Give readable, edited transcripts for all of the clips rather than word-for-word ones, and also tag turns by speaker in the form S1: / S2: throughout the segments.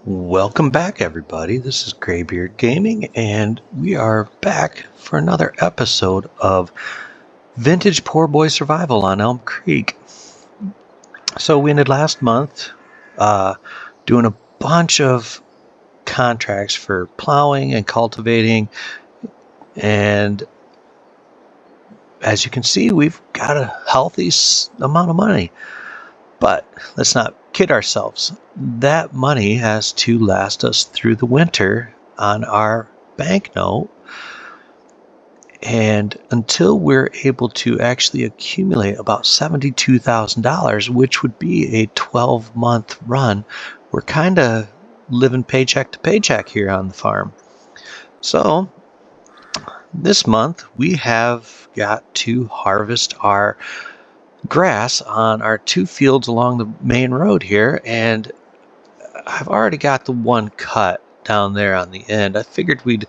S1: Welcome back, everybody. This is Graybeard Gaming, and we are back for another episode of Vintage Poor Boy Survival on Elmcreek. So we ended last month doing a bunch of contracts for plowing and cultivating, and as you can see, we've got a healthy amount of money. But let's not kid ourselves. That money has to last us through the winter on our banknote. And until we're able to actually accumulate about $72,000, which would be a 12-month run, we're kind of living paycheck to paycheck here on the farm. So this month we have got to harvest our grass on our two fields along the main road here, and I've already got the one cut down there on the end. I figured we'd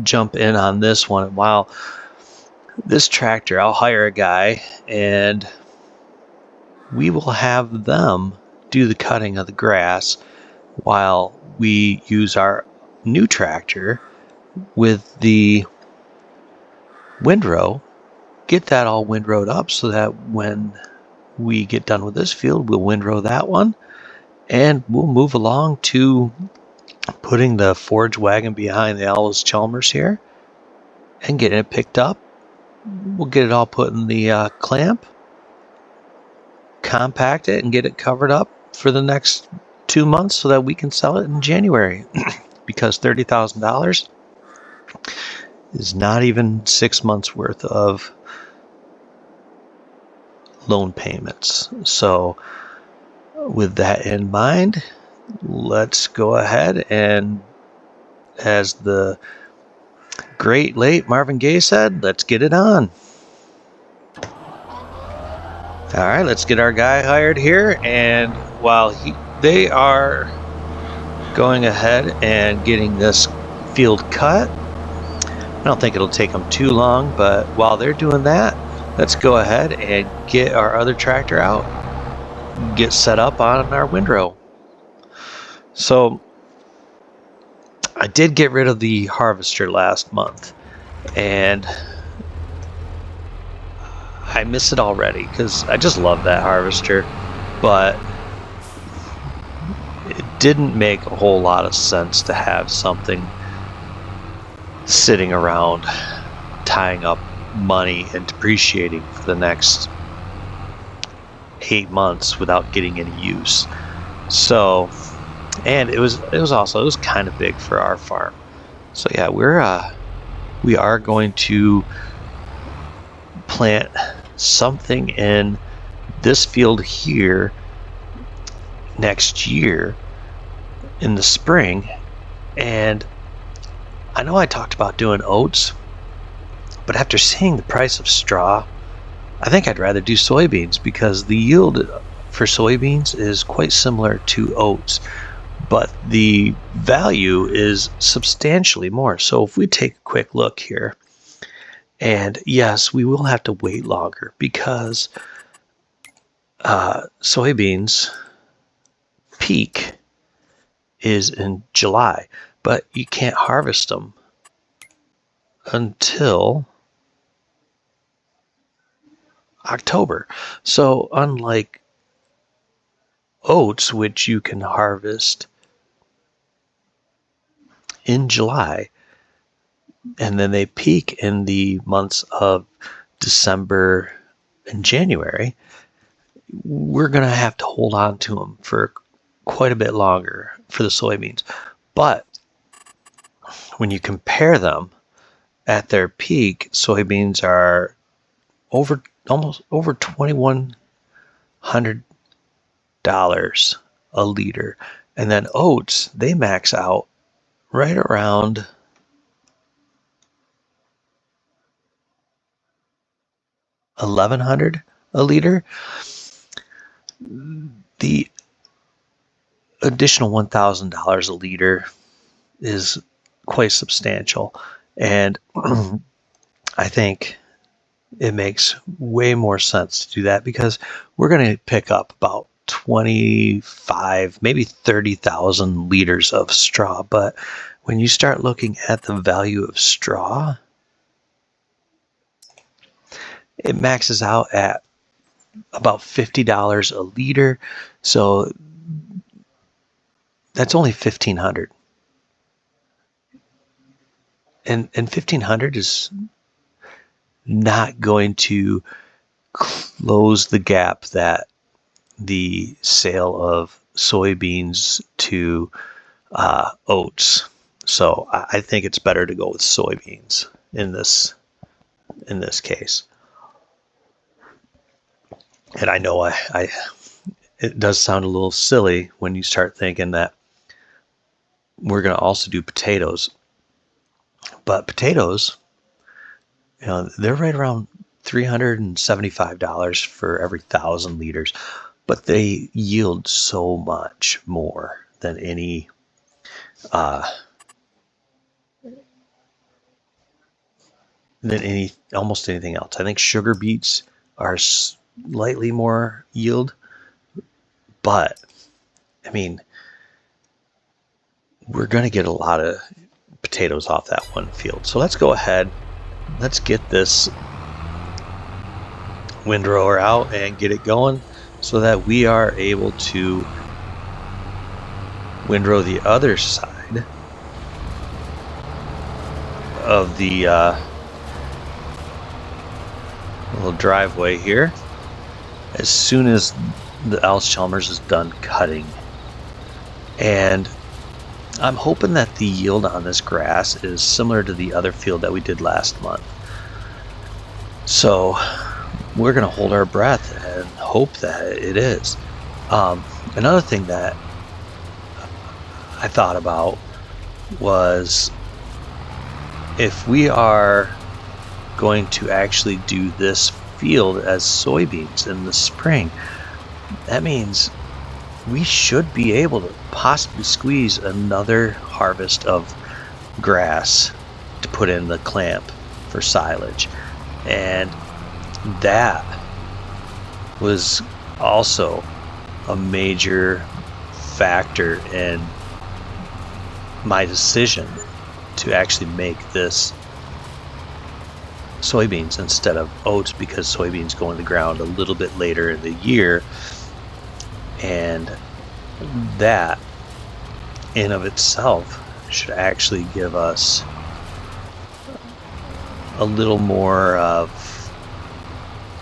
S1: jump in on this one. While this tractor, I'll hire a guy and we will have them do the cutting of the grass while we use our new tractor with the windrow, get that all windrowed up so that when we get done with this field, we'll windrow that one, and we'll move along to putting the forage wagon behind the Owls Chalmers here and getting it picked up. We'll get it all put in the clamp, compact it, and get it covered up for the next 2 months so that we can sell it in January. Because $30,000 is not even 6 months worth of loan payments. So with that in mind, let's go ahead and, as the great late Marvin Gaye said, let's get it on. All right, let's get our guy hired here, and while they are going ahead and getting this field cut, I don't think it'll take them too long, but while they're doing that, let's go ahead and get our other tractor out, get set up on our windrow. So I did get rid of the harvester last month, and I miss it already because I just love that harvester, but it didn't make a whole lot of sense to have something sitting around tying up money and depreciating for the next 8 months without getting any use. So, and it was kind of big for our farm. So yeah, we are going to plant something in this field here next year in the spring. And I know I talked about doing oats, but after seeing the price of straw, I think I'd rather do soybeans, because the yield for soybeans is quite similar to oats, but the value is substantially more. So if we take a quick look here, and yes, we will have to wait longer because soybeans peak is in July, but you can't harvest them until October. So unlike oats, which you can harvest in July, and then they peak in the months of December and January, we're going to have to hold on to them for quite a bit longer for the soybeans. But when you compare them at their peak, soybeans are almost over $2,100 a liter, and then oats, they max out right around $1,100 a liter. The additional $1,000 a liter is quite substantial, and I think it makes way more sense to do that, because we're going to pick up about 25, maybe 30,000 liters of straw. But when you start looking at the value of straw, it maxes out at about $50 a liter. So that's only $1,500. And $1,500 is not going to close the gap that the sale of soybeans to oats. So I think it's better to go with soybeans in this case. And I know it does sound a little silly when you start thinking that we're going to also do potatoes. But potatoes, they're right around $375 for every 1,000 liters, but they yield so much more than almost anything else. I think sugar beets are slightly more yield, but I mean, we're going to get a lot of potatoes off that one field. So let's go ahead, let's get this windrower out and get it going so that we are able to windrow the other side of the little driveway here as soon as the Alzheimer's is done cutting. And I'm hoping that the yield on this grass is similar to the other field that we did last month. So we're going to hold our breath and hope that it is. Another thing that I thought about was if we are going to actually do this field as soybeans in the spring, that means we should be able to possibly squeeze another harvest of grass to put in the clamp for silage. And that was also a major factor in my decision to actually make this soybeans instead of oats, because soybeans go in the ground a little bit later in the year, and that in of itself should actually give us a little more of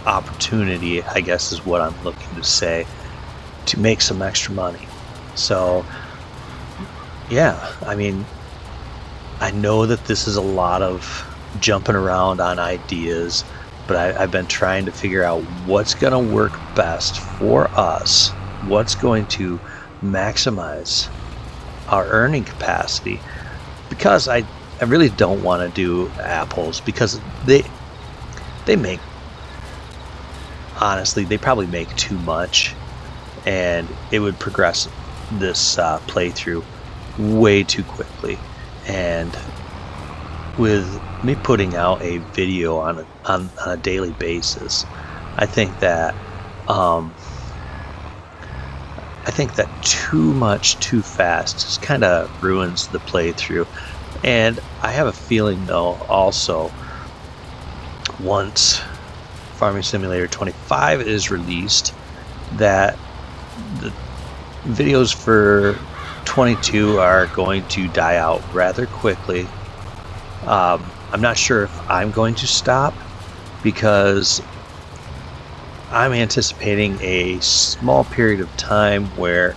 S1: opportunity, I guess is what I'm looking to say, to make some extra money. So yeah, I mean, I know that this is a lot of jumping around on ideas, but I've been trying to figure out what's going to work best for us, what's going to maximize our earning capacity, because I really don't want to do apples, because they make, honestly, they probably make too much, and it would progress this playthrough way too quickly. And with me putting out a video on a daily basis, I think that too much too fast just kind of ruins the playthrough. And I have a feeling, though, also once Farming Simulator 25 is released, that the videos for 22 are going to die out rather quickly. I'm not sure if I'm going to stop, because I'm anticipating a small period of time where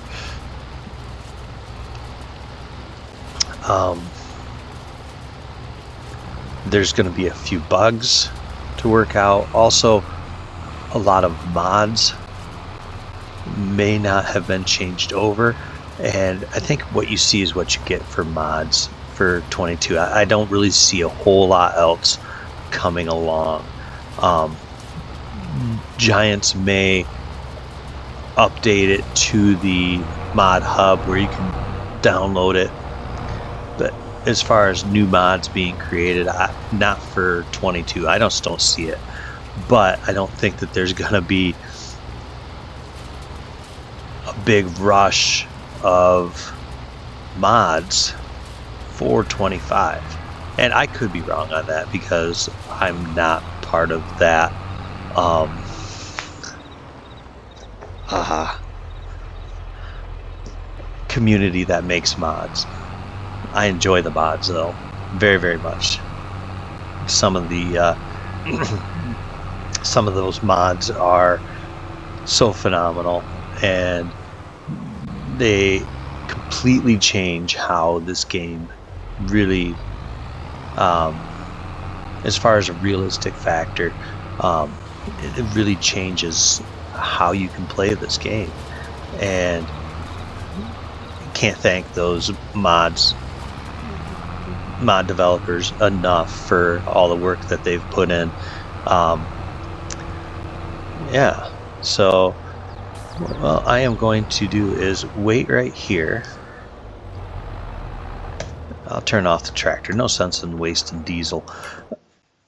S1: there's going to be a few bugs to work out. Also, a lot of mods may not have been changed over, and I think what you see is what you get for mods for 22. I don't really see a whole lot else coming along. Giants may update it to the mod hub where you can download it, but as far as new mods being created, not for 22, I just don't see it. But I don't think that there's gonna be a big rush of mods for 25, and I could be wrong on that because I'm not part of that community that makes mods. I enjoy the mods though, very, very much. Some of the some of those mods are so phenomenal, and they completely change how this game really, as far as a realistic factor, it really changes how you can play this game. And can't thank those mod developers enough for all the work that they've put in. Yeah, so what I am going to do is wait right here. I'll turn off the tractor. No sense in wasting diesel.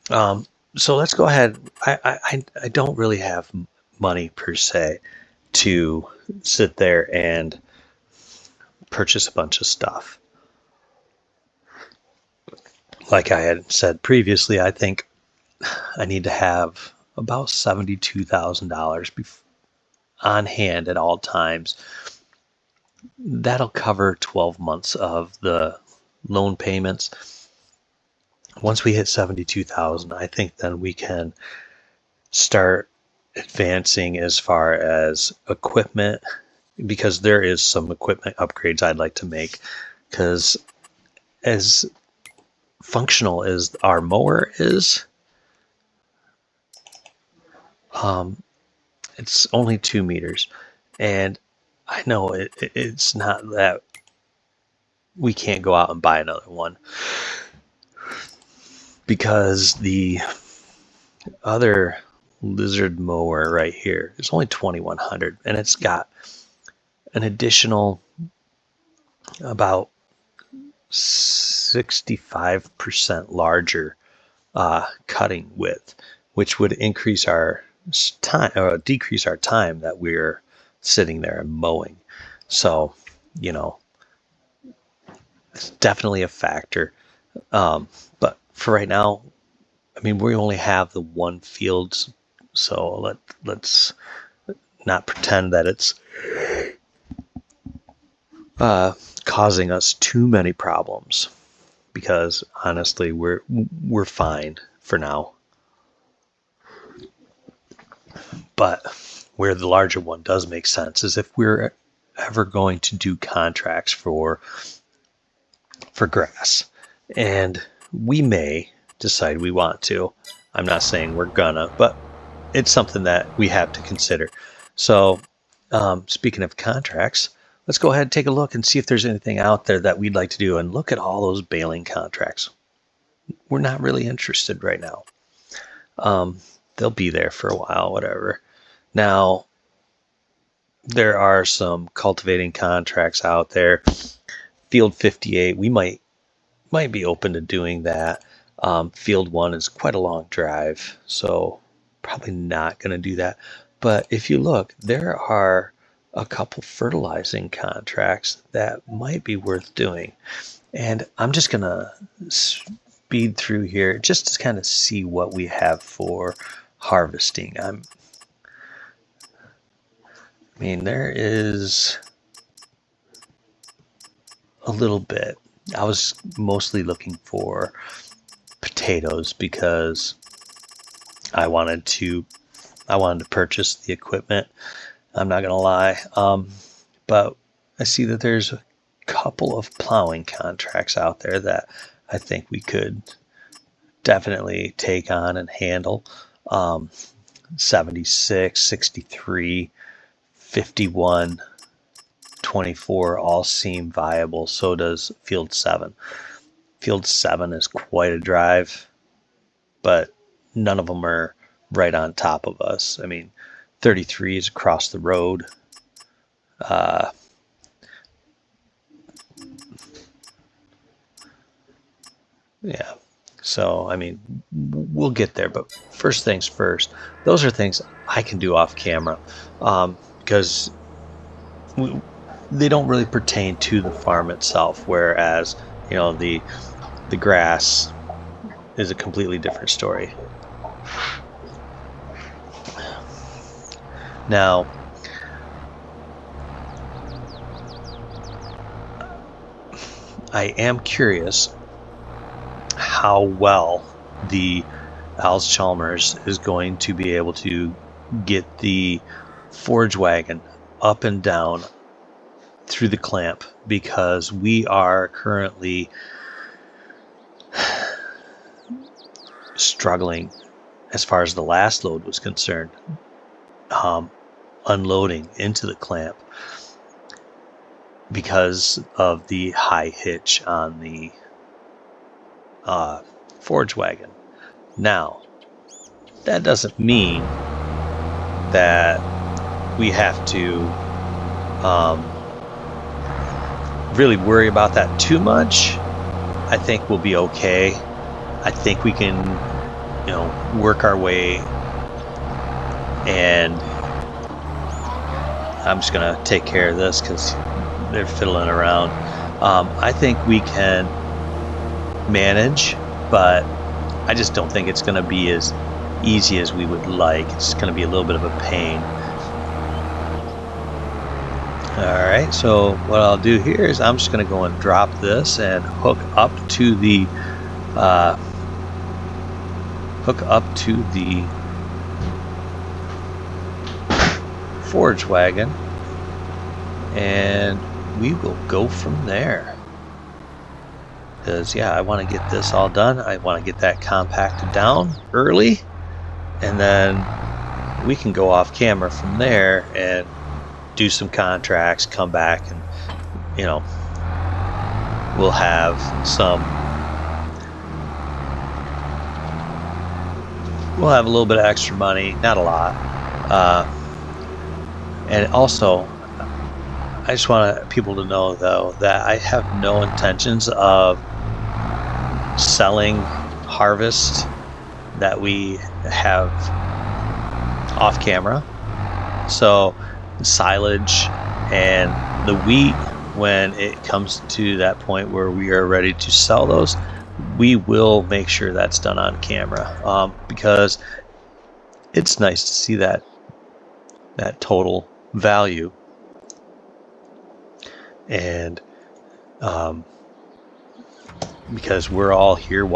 S1: So let's go ahead. I don't really have money per se to sit there and purchase a bunch of stuff. Like I had said previously, I think I need to have about $72,000 on hand at all times. That'll cover 12 months of the loan payments. Once we hit 72,000, I think then we can start advancing as far as equipment, because there is some equipment upgrades I'd like to make, because as functional as our mower is, it's only 2 meters, and I know it's not that we can't go out and buy another one, because the other lizard mower right here is only 2,100, and it's got an additional about 65% larger cutting width, which would increase our time or decrease our time that we're sitting there and mowing. So, you know, it's definitely a factor. But for right now, I mean, we only have the one field, so let's not pretend that it's causing us too many problems, because honestly, we're fine for now. But where the larger one does make sense is if we're ever going to do contracts for grass, and we may decide we want to. I'm not saying we're gonna, but it's something that we have to consider. So speaking of contracts, let's go ahead and take a look and see if there's anything out there that we'd like to do, and look at all those baling contracts. We're not really interested right now. They'll be there for a while, whatever. Now, there are some cultivating contracts out there. Field 58, we might be open to doing that. Field 1 is quite a long drive, so probably not going to do that. But if you look, there are a couple fertilizing contracts that might be worth doing. And I'm just going to speed through here just to kind of see what we have for harvesting. I mean, there is a little bit. I was mostly looking for potatoes because I wanted to purchase the equipment. I'm not gonna lie, but I see that there's a couple of plowing contracts out there that I think we could definitely take on and handle. 76, 63, 51, 24 all seem viable. So does Field 7. Field 7 is quite a drive, but none of them are right on top of us. I mean, 33 is across the road. Yeah. So, I mean, we'll get there, but first things first, those are things I can do off camera, because they don't really pertain to the farm itself, whereas the grass is a completely different story. Now, I am curious how well the Chalmers is going to be able to get the forge wagon up and down through the clamp, because we are currently struggling as far as the last load was concerned, unloading into the clamp because of the high hitch on the forge wagon. Now, that doesn't mean that we have to really worry about that too much. I think we'll be okay. I think we can, work our way, and I'm just gonna take care of this because they're fiddling around. I think we can manage, but I just don't think it's gonna be as easy as we would like. It's gonna be a little bit of a pain. Alright, so what I'll do here is I'm just going to go and drop this and hook up to the forge wagon, and we will go from there. Because I want to get this all done. I want to get that compacted down early, and then we can go off camera from there and do some contracts, come back, and we'll have a little bit of extra money, not a lot, and also I just want people to know, though, that I have no intentions of selling harvest that we have off camera. So silage and the wheat, when it comes to that point where we are ready to sell those, we will make sure that's done on camera, because it's nice to see that total value, and because we're all here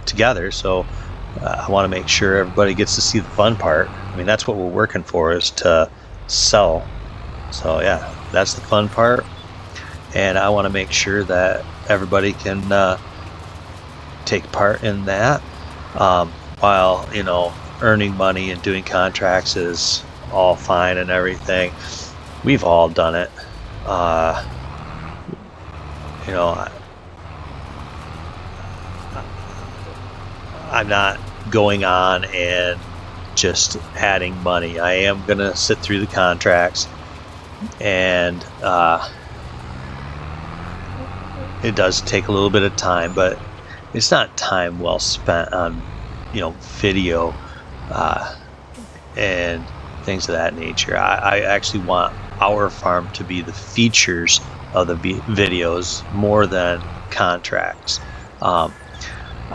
S1: together, so I want to make sure everybody gets to see the fun part. I mean, that's what we're working for, is to sell. So that's the fun part, and I want to make sure that everybody can take part in that, while earning money and doing contracts is all fine and everything. We've all done it. I'm not going on and just adding money. I am going to sit through the contracts, and it does take a little bit of time, but it's not time well spent on video and things of that nature. I actually want our farm to be the features of the videos more than contracts. I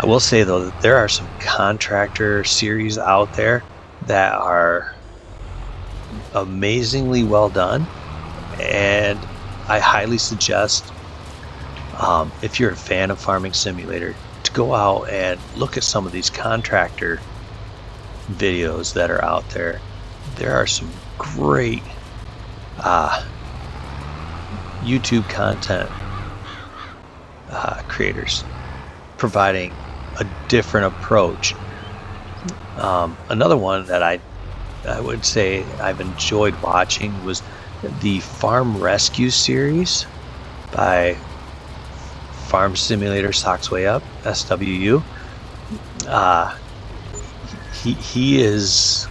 S1: will say, though, that there are some contractor series out there that are amazingly well done, and I highly suggest, if you're a fan of Farming Simulator, to go out and look at some of these contractor videos that are out there. There are some great YouTube content creators providing a different approach. Another one that I would say I've enjoyed watching was the Farm Rescue series by Farm Simulator Socks Way Up, SWU. He is,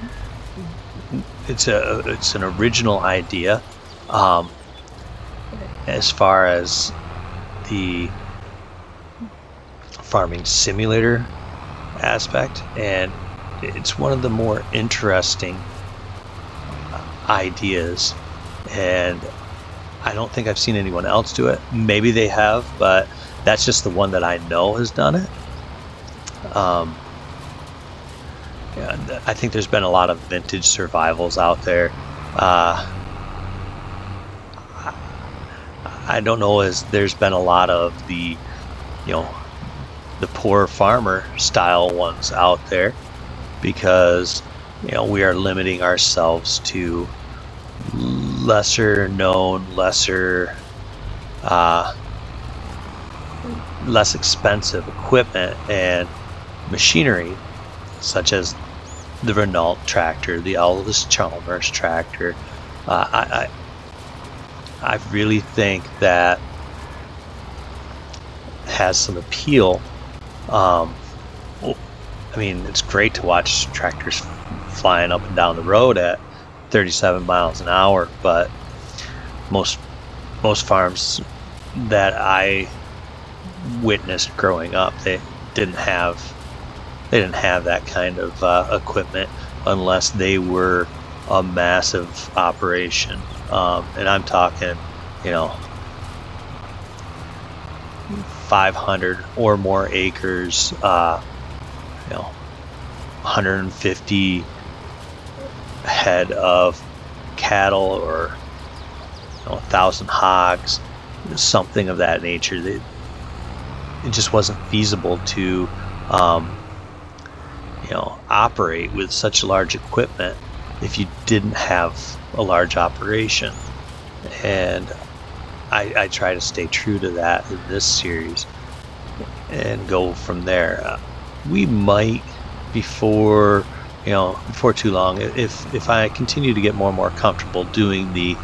S1: it's an original idea, as far as the farming simulator aspect, and it's one of the more interesting ideas and I don't think I've seen anyone else do it. Maybe they have, but that's just the one that I know has done it. And I think there's been a lot of vintage survivals out there. I don't know as there's been a lot of the, the poor farmer style ones out there, because we are limiting ourselves to lesser known, less expensive equipment and machinery, such as the Renault tractor, the Elvis Chalmers tractor. I really think that has some appeal. I mean, it's great to watch tractors flying up and down the road at 37 miles an hour, but most farms that I witnessed growing up, they didn't have that kind of equipment unless they were a massive operation. And I'm talking, 500 or more acres, 150 head of cattle, or 1,000 hogs, something of that nature. It just wasn't feasible to operate with such large equipment if you didn't have a large operation. And I try to stay true to that in this series and go from there. We might, before too long, if I continue to get more and more comfortable doing the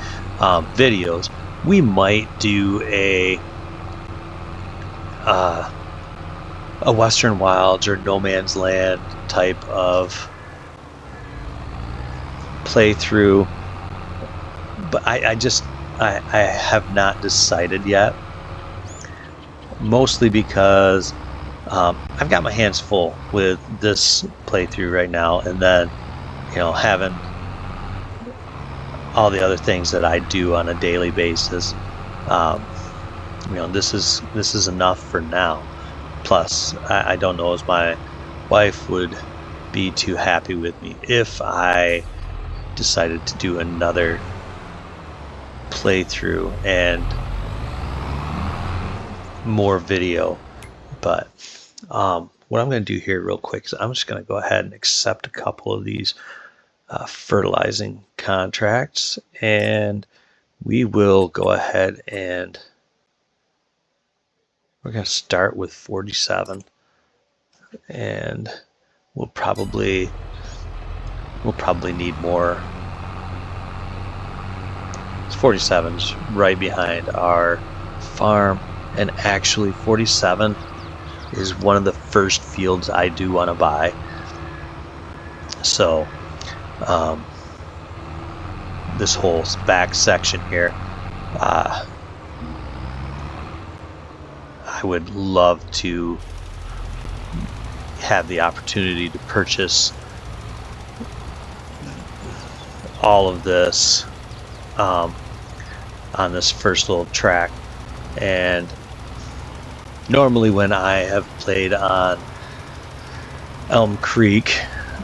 S1: videos, we might do a Western Wilds or No Man's Land type of playthrough, but I have not decided yet, mostly because I've got my hands full with this playthrough right now, and then having all the other things that I do on a daily basis. This is enough for now. Plus, I don't know as my wife would be too happy with me if I decided to do another playthrough and more video. But what I'm going to do here real quick is I'm just going to go ahead and accept a couple of these fertilizing contracts, and we will go ahead and we're going to start with 47, and we'll probably need more. 47's right behind our farm, and actually 47 is one of the first fields I do want to buy. So this whole back section here, I would love to have the opportunity to purchase all of this on this first little track. And normally when I have played on Elmcreek,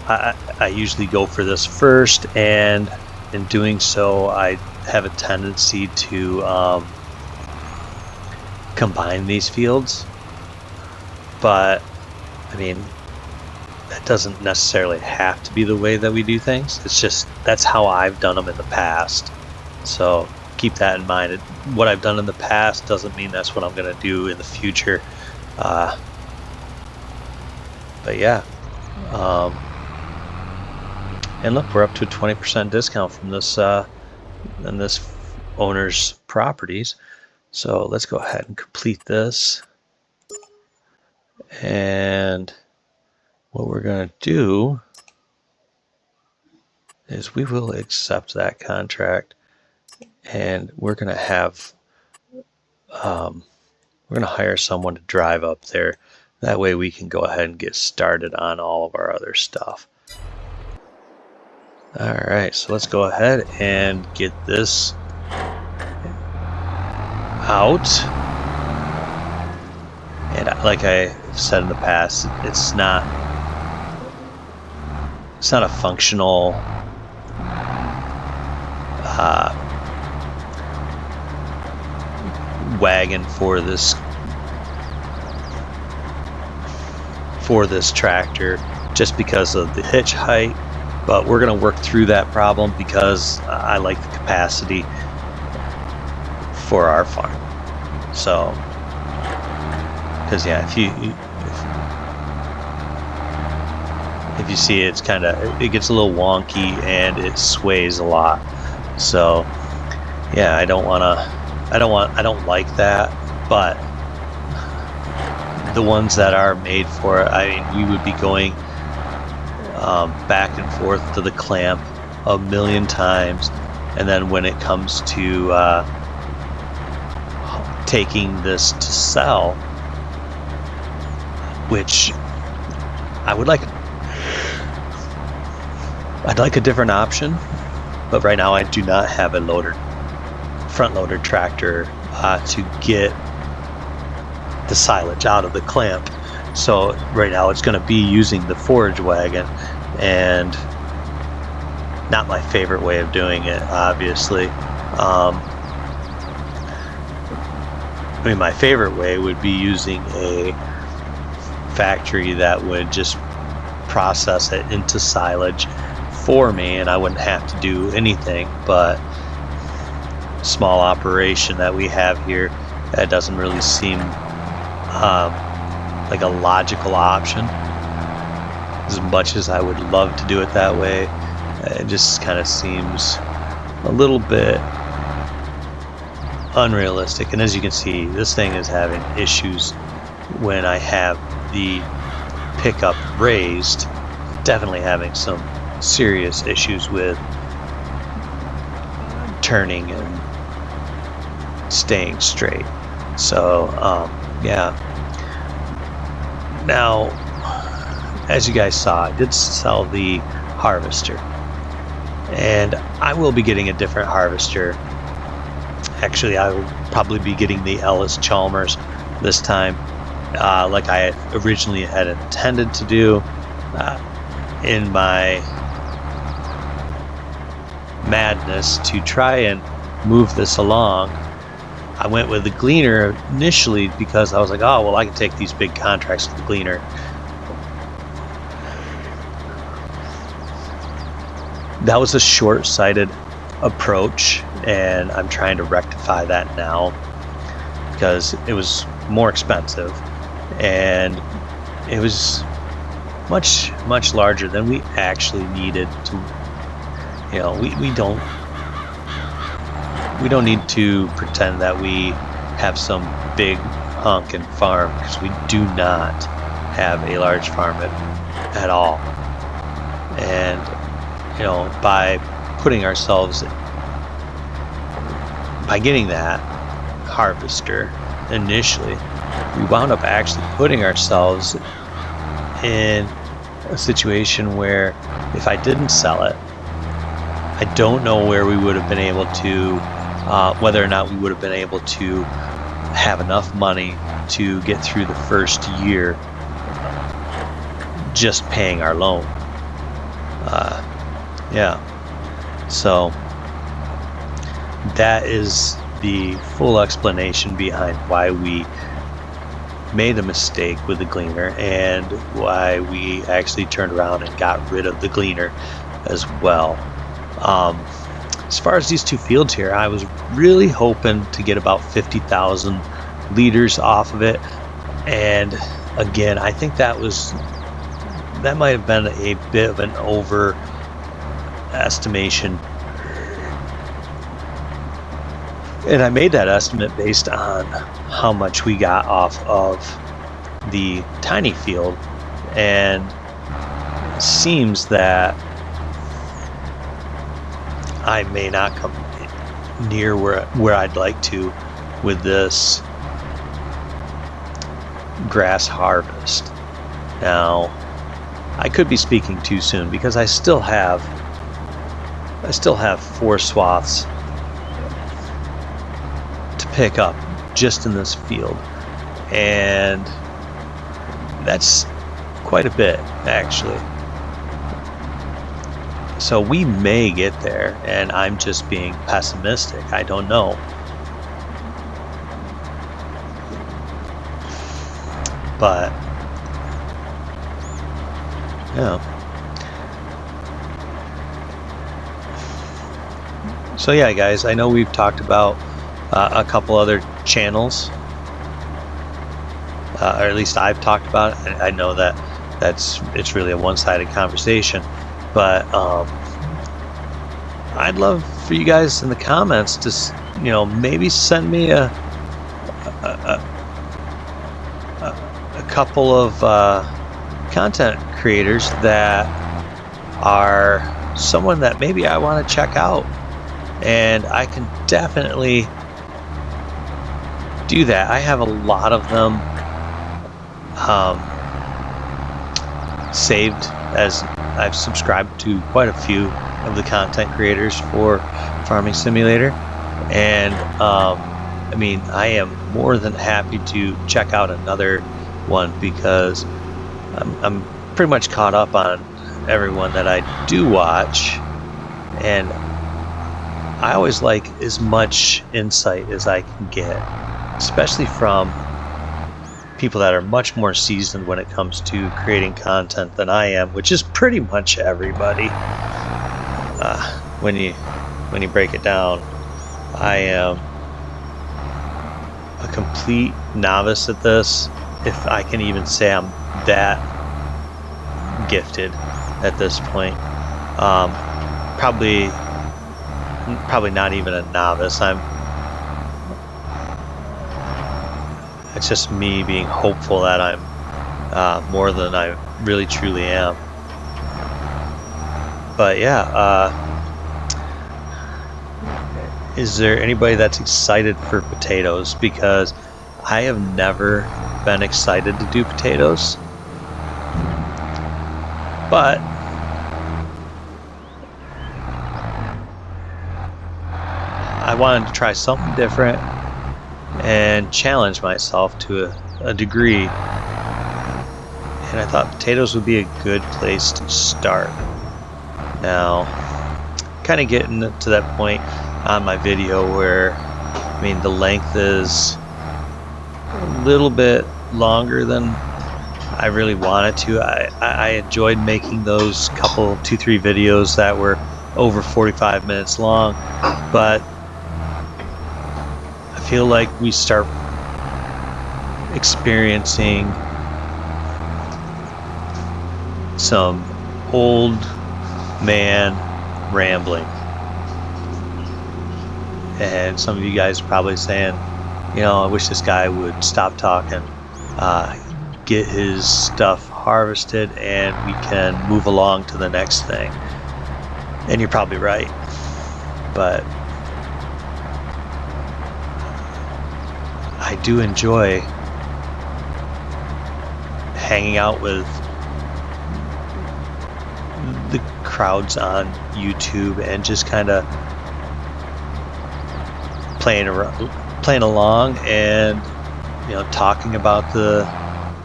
S1: I usually go for this first, and in doing so I have a tendency to combine these fields. But I mean, that doesn't necessarily have to be the way that we do things. It's just that's how I've done them in the past. So keep that in mind. What I've done in the past doesn't mean that's what I'm going to do in the future. But yeah. And look, we're up to a 20% discount from this owner's properties. So let's go ahead and complete this. And what we're going to do is we will accept that contract, and we're going to have we're going to hire someone to drive up there. That way we can go ahead and get started on all of our other stuff. All right, so let's go ahead and get this out. And like I said in the past, it's not a functional wagon for this tractor, just because of the hitch height. But we're going to work through that problem because I like the capacity for our farm. So, because yeah, if you see it, it gets a little wonky and it sways a lot. So yeah, I don't like that. But the ones that are made for it, I mean, we would be going back and forth to the clamp a million times, and then when it comes to taking this to sell, which I'd like a different option, but right now I do not have a front loader tractor to get the silage out of the clamp. So right now it's going to be using the forage wagon, and not my favorite way of doing it, obviously. I mean, my favorite way would be using a factory that would just process it into silage for me, and I wouldn't have to do anything. But small operation that we have here, that doesn't really seem like a logical option. As much as I would love to do it that way, it just kind of seems a little bit unrealistic. And as you can see, this thing is having issues when I have the pickup raised. Definitely having some serious issues with turning and staying straight. So yeah. Now, as you guys saw, I did sell the harvester, and I will be getting a different harvester. Actually, I will probably be getting the Ellis Chalmers this time, like I originally had intended to do. In my madness to try and move this along, I went with the gleaner initially because I was like, oh, well, I can take these big contracts with the gleaner. That was a short-sighted approach, and I'm trying to rectify that now because it was more expensive and it was much larger than we actually needed to. You know, we don't need to pretend that we have some big honkin' farm, because we do not have a large farm at all. And you know, by getting that harvester initially, we wound up actually putting ourselves in a situation where if I didn't sell it, I don't know where we would have been able to, whether or not we would have been able to have enough money to get through the first year just paying our loan. Yeah, so that is the full explanation behind why we made a mistake with the gleaner and why we actually turned around and got rid of the gleaner as well. As far as these two fields here, I was really hoping to get about 50,000 liters off of it, and again, I think that might have been a bit of an overestimation, and I made that estimate based on how much we got off of the tiny field, and it seems that I may not come near where I'd like to with this grass harvest. Now, I could be speaking too soon because I still have 4 swaths to pick up just in this field, and that's quite a bit, actually. So we may get there, and I'm just being pessimistic. I don't know. But yeah. So yeah, guys, I know we've talked about a couple other channels, or at least I've talked about it. I know that it's really a one-sided conversation, but I'd love for you guys in the comments to, maybe send me a couple of content creators that are someone that maybe I want to check out, and I can definitely do that. I have a lot of them saved, as I've subscribed to quite a few of the content creators for Farming Simulator, and I mean, I am more than happy to check out another one, because I'm pretty much caught up on everyone that I do watch, and I always like as much insight as I can get, especially from people that are much more seasoned when it comes to creating content than I am, which is pretty much everybody. When you break it down, I am a complete novice at this, if I can even say I'm that gifted at this point. Probably not even a novice. It's just me being hopeful that I'm more than I really truly am. But yeah, is there anybody that's excited for potatoes? Because I have never been excited to do potatoes, but I wanted to try something different and challenge myself to a degree, and I thought potatoes would be a good place to start. Now, kind of getting to that point on my video where, I mean, the length is a little bit longer than I really wanted to. I enjoyed making those couple, 2-3 videos that were over 45 minutes long, but I feel like we start experiencing some old man rambling, and some of you guys are probably saying, I wish this guy would stop talking, get his stuff harvested, and we can move along to the next thing. And you're probably right, but I do enjoy hanging out with the crowds on YouTube and just kind of playing along, and talking about the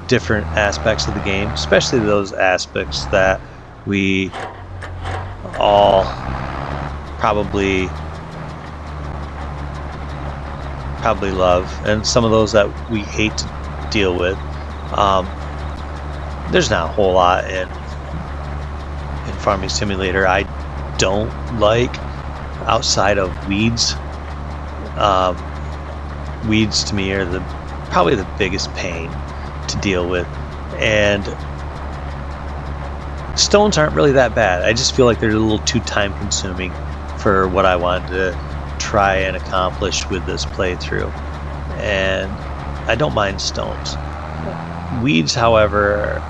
S1: different aspects of the game, especially those aspects that we all probably love, and some of those that we hate to deal with. There's not a whole lot in Farming Simulator I don't like, outside of weeds. Weeds to me are probably the biggest pain to deal with, and stones aren't really that bad. I just feel like they're a little too time consuming for what I wanted to try and accomplish with this playthrough, and I don't mind stones. Weeds, however,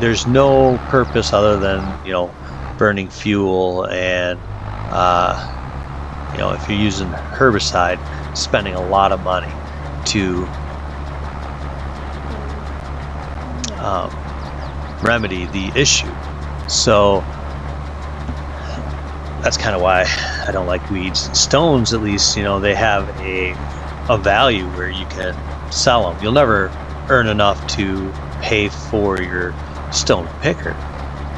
S1: there's no purpose other than burning fuel, and if you're using herbicide, spending a lot of money to remedy the issue. So that's kind of why I don't like weeds. Stones, at least, you know, they have a value where you can sell them. You'll never earn enough to pay for your stone picker,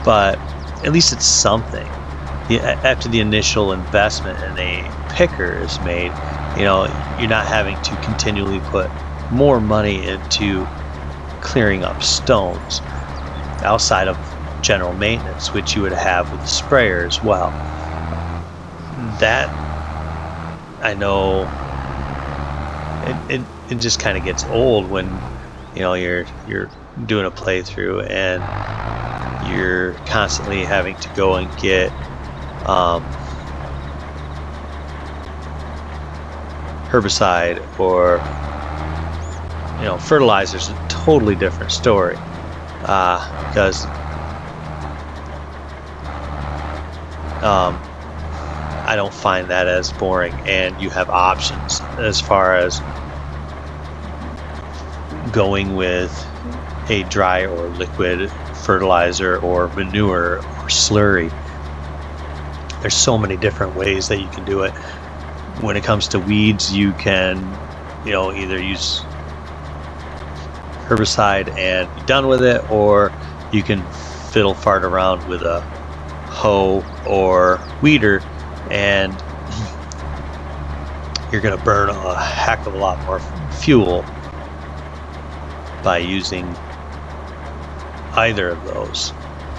S1: but at least it's something. After the initial investment in a picker is made, you know, you're not having to continually put more money into clearing up stones outside of general maintenance, which you would have with the sprayer as well. That, I know, it just kind of gets old when, you know, you're doing a playthrough and you're constantly having to go and get herbicide or, you know, fertilizer's a totally different story, because I don't find that as boring, and you have options as far as going with a dry or liquid fertilizer or manure or slurry. There's so many different ways that you can do it. When it comes to weeds, you can, you know, either use herbicide and be done with it, or you can fiddle fart around with a hoe or weeder, and you're going to burn a heck of a lot more fuel by using either of those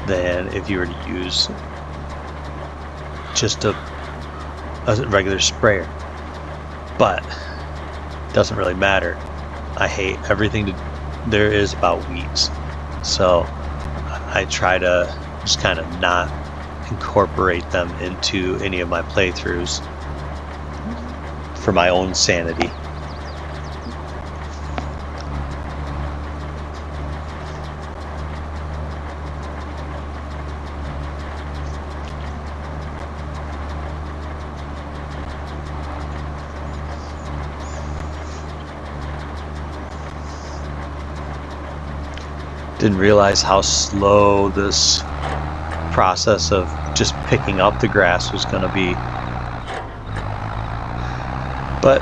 S1: than if you were to use just a regular sprayer. But it doesn't really matter. I hate everything there is about weeds, so I try to just kind of not incorporate them into any of my playthroughs for my own sanity. Didn't realize how slow this process of just picking up the grass was going to be. But,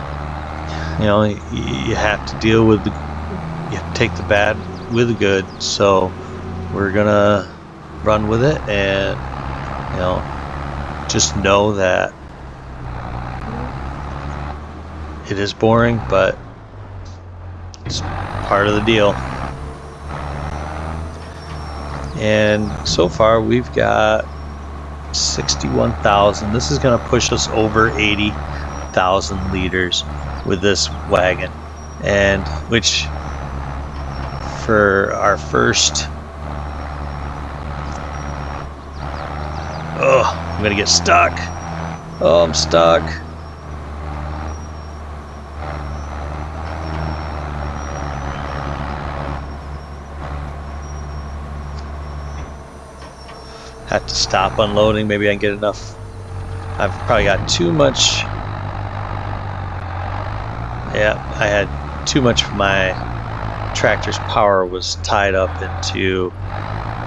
S1: you know, you have to deal with you have to take the bad with the good. So we're going to run with it, and, you know, just know that it is boring, but it's part of the deal. And so far we've got 61,000. This is going to push us over 80,000 liters with this wagon, and which for our first, I'm going to get stuck. Oh, I'm stuck. Have to stop unloading. Maybe I can get enough. I've probably got too much. Yeah, I had too much of my tractor's power was tied up into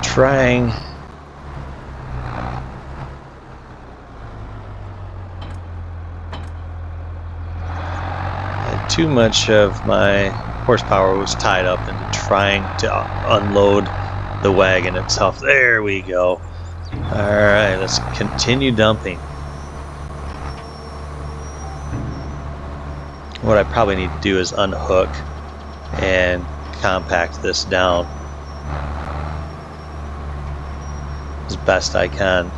S1: trying too much of my horsepower was tied up into trying to unload the wagon itself. There we go. Alright, let's continue dumping. What I probably need to do is unhook and compact this down as best I can.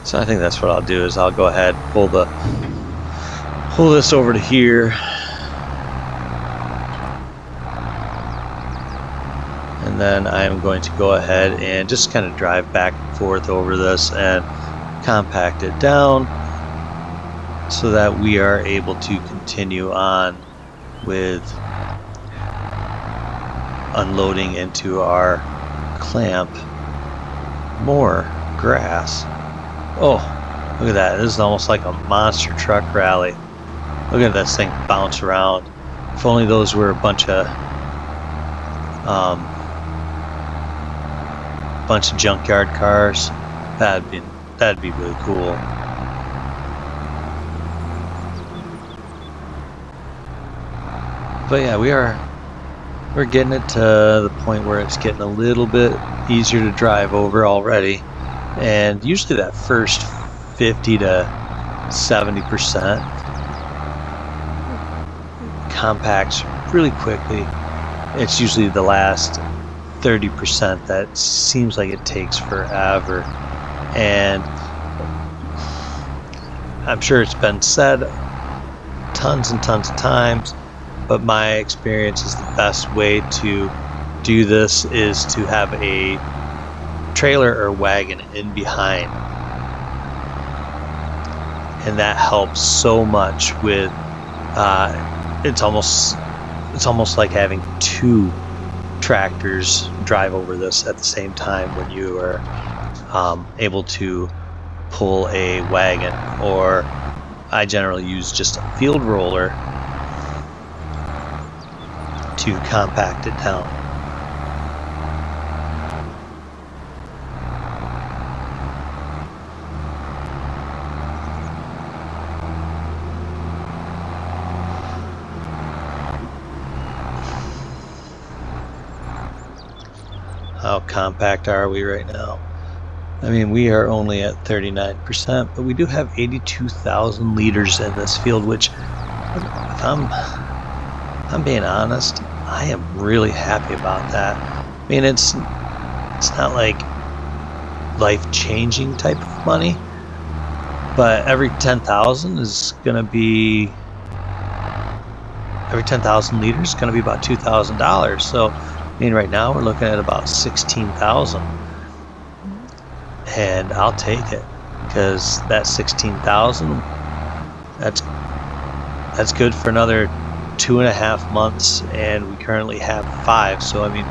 S1: So I think that's what I'll do, is I'll go ahead, pull this over to here, and then I'm going to go ahead and just kind of drive back and forth over this and compact it down so that we are able to continue on with unloading into our clamp more grass. Oh, Look at that. This is almost like a monster truck rally. Look at this thing bounce around. If only those were a bunch of junkyard cars. That'd be really cool. But yeah, we're getting it to the point where it's getting a little bit easier to drive over already. And usually that first 50 to 70% compacts really quickly. It's usually the last 30% that seems like it takes forever. And I'm sure it's been said tons and tons of times, but my experience is the best way to do this is to have a trailer or wagon in behind, and that helps so much with it's almost like having two tractors drive over this at the same time when you are able to pull a wagon, or I generally use just a field roller to compact it down. How compact are we right now? I mean, we are only at 39%, but we do have 82,000 liters in this field, which, if I'm being honest, I am really happy about that. I mean, it's not like life-changing type of money, but every 10,000 is going to be, every 10,000 liters is going to be about $2,000. So, I mean, right now we're looking at about 16,000, and I'll take it, because that 16,000, that's good for another 2.5 months, and we currently have 5. So I mean,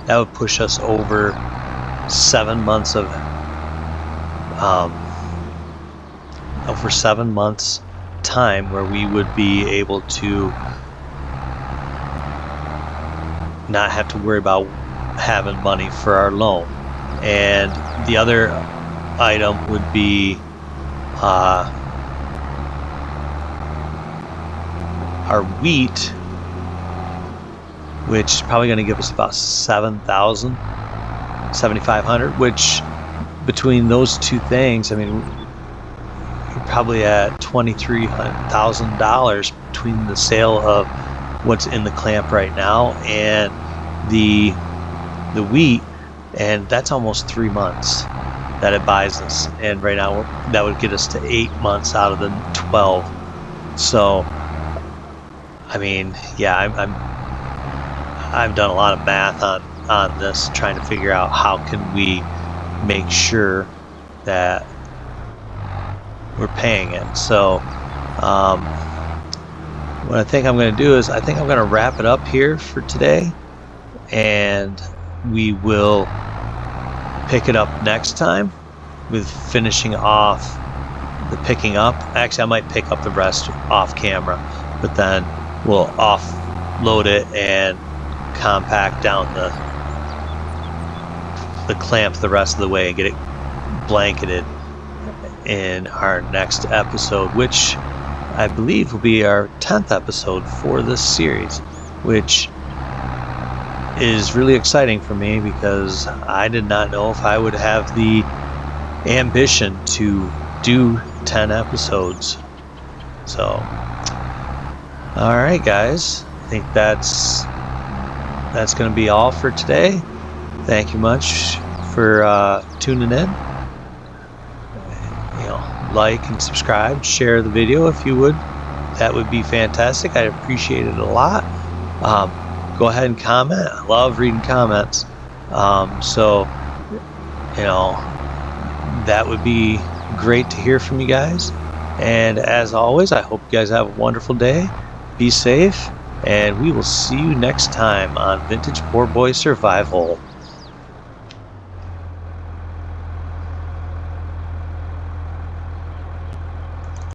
S1: that would push us over 7 months of over 7 months time where we would be able to not have to worry about having money for our loan. And the other item would be our wheat, which is probably going to give us about 7,500, which between those two things, I mean, you're probably at $23,000 between the sale of what's in the clamp right now and the wheat, and that's almost 3 months that it buys us. And right now that would get us to 8 months out of the 12. So I mean, yeah, I've done a lot of math on this, trying to figure out how can we make sure that we're paying it. So what I think I'm going to do is I think I'm going to wrap it up here for today, and we will pick it up next time with finishing off the picking up. Actually, I might pick up the rest off camera, but then we'll offload it and compact down the clamp the rest of the way and get it blanketed in our next episode, which I believe will be our 10th episode for this series, which is really exciting for me because I did not know if I would have the ambition to do 10 episodes. So, all right, guys, I think that's going to be all for today. Thank you much for tuning in. Like and subscribe, share the video if you would. That would be fantastic. I'd appreciate it a lot. Go ahead and comment. I love reading comments. So that would be great to hear from you guys. And as always, I hope you guys have a wonderful day. Be safe, and we will see you next time on Vintage Poor Boy Survival.